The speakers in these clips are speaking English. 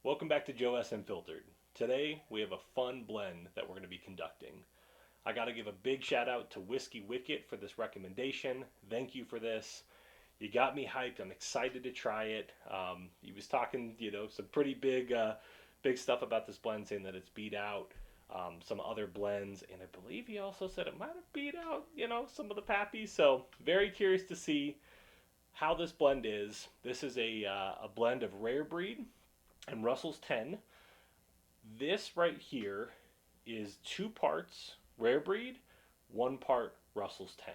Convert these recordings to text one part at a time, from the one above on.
Welcome back to Joe S. Unfiltered. Today we have a fun blend that we're going to be conducting. I got to give a big shout out to Whiskey Wicket for this recommendation. Thank you for this. You got me hyped. I'm excited to try it. He was talking, some pretty big stuff about this blend, saying that it's beat out some other blends, and I believe he also said it might have beat out, some of the Pappies. So very curious to see how this blend is. This is a blend of rare breed and Russell's 10. This right here is 2 parts rare breed, 1 part Russell's 10.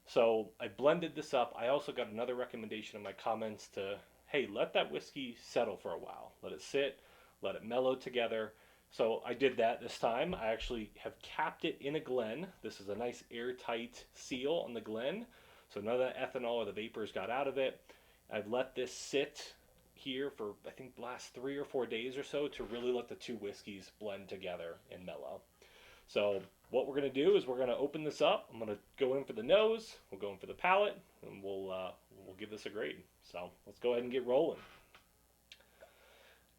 So I blended this up. I also got another recommendation in my comments to, hey, let that whiskey settle for a while. Let it sit, let it mellow together. So I did that this time. I actually have capped it in a Glen. This is a nice airtight seal on the Glen. So none of the ethanol or the vapors got out of it. I've let this sit here for I think the last 3 or 4 days or so to really let the two whiskeys blend together and mellow. So what we're going to do is we're going to open this up. I'm going to go in for the nose, we'll go in for the palate, and we'll give this a grade. So let's go ahead and get rolling.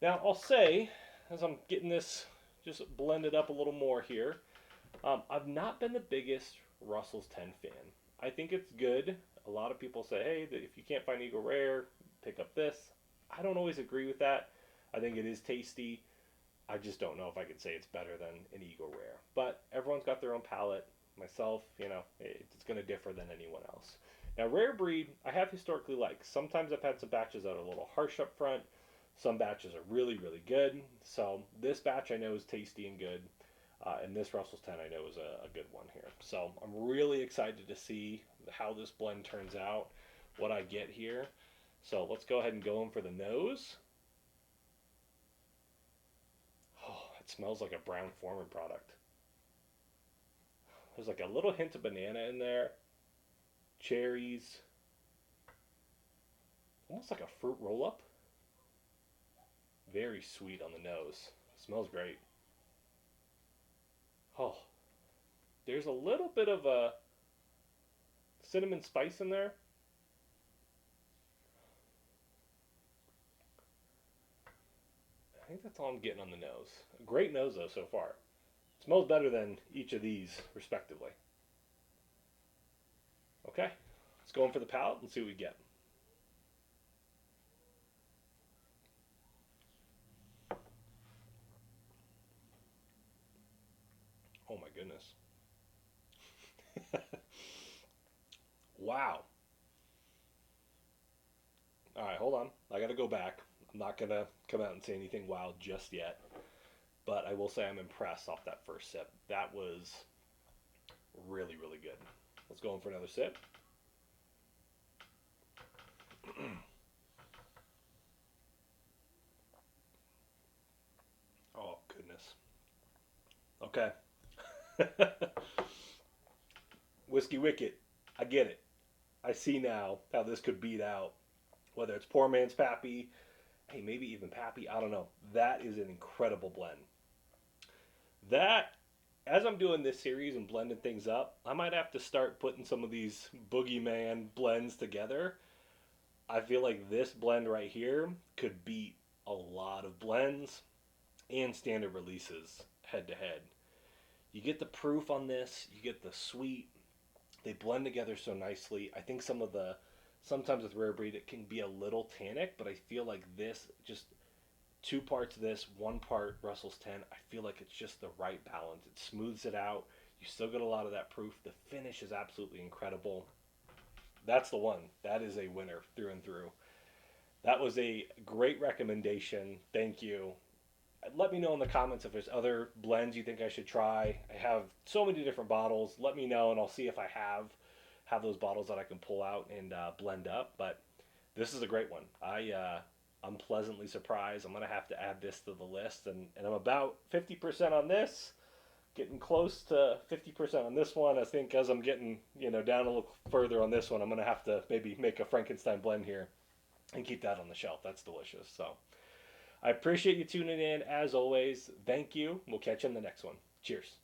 Now I'll say, as I'm getting this just blended up a little more here, I've not been the biggest Russell's 10 fan. I think it's good. A lot of people say, hey, if you can't find Eagle Rare, pick up this. I don't always agree with that. I think it is tasty. I just don't know if I could say it's better than an Eagle Rare. But everyone's got their own palate. Myself, it's going to differ than anyone else. Now, rare breed, I have historically liked. Sometimes I've had some batches that are a little harsh up front. Some batches are really, really good. So this batch I know is tasty and good. And this Russell's 10 I know is a good one here. So I'm really excited to see how this blend turns out, what I get here. So let's go ahead and go in for the nose. Oh, it smells like a Brown Forman product. There's like a little hint of banana in there, cherries, almost like a fruit roll up. Very sweet on the nose. Smells great. Oh, there's a little bit of a cinnamon spice in there. I think that's all I'm getting on the nose. A great nose though so far. It smells better than each of these respectively. Okay, let's go in for the palate and see what we get. Oh my goodness. Wow. All right, hold on. I got to go back. I'm not going to come out and say anything wild just yet, but I will say I'm impressed off that first sip. That was really, really good. Let's go in for another sip. Oh, goodness. Okay. Whiskey Wicket. I get it. I see now how this could beat out whether it's Poor Man's Pappy, hey, maybe even Pappy. I don't know. That is an incredible blend. That, as I'm doing this series and blending things up, I might have to start putting some of these boogeyman blends together. I feel like this blend right here could beat a lot of blends and standard releases head to head. You get the proof on this, you get the sweet. They blend together so nicely. I think sometimes with rare breed it can be a little tannic, but I feel like this just 2 parts of this, 1 part Russell's 10. I feel like it's just the right balance. It smooths it out. You still get a lot of that proof. The finish is absolutely incredible. That's the one. That is a winner through and through. That was a great recommendation. Thank you. Let me know in the comments if there's other blends you think I should try. I have so many different bottles. Let me know and I'll see if I have those bottles that I can pull out and blend up. But this is a great one. I'm pleasantly surprised. I'm gonna have to add this to the list, and I'm about 50% on this, getting close to 50% on this one. I think as I'm getting down a little further on this one, I'm gonna have to maybe make a Frankenstein blend here and keep that on the shelf. That's delicious. So I appreciate you tuning in as always. Thank you. We'll catch you in the next one. Cheers.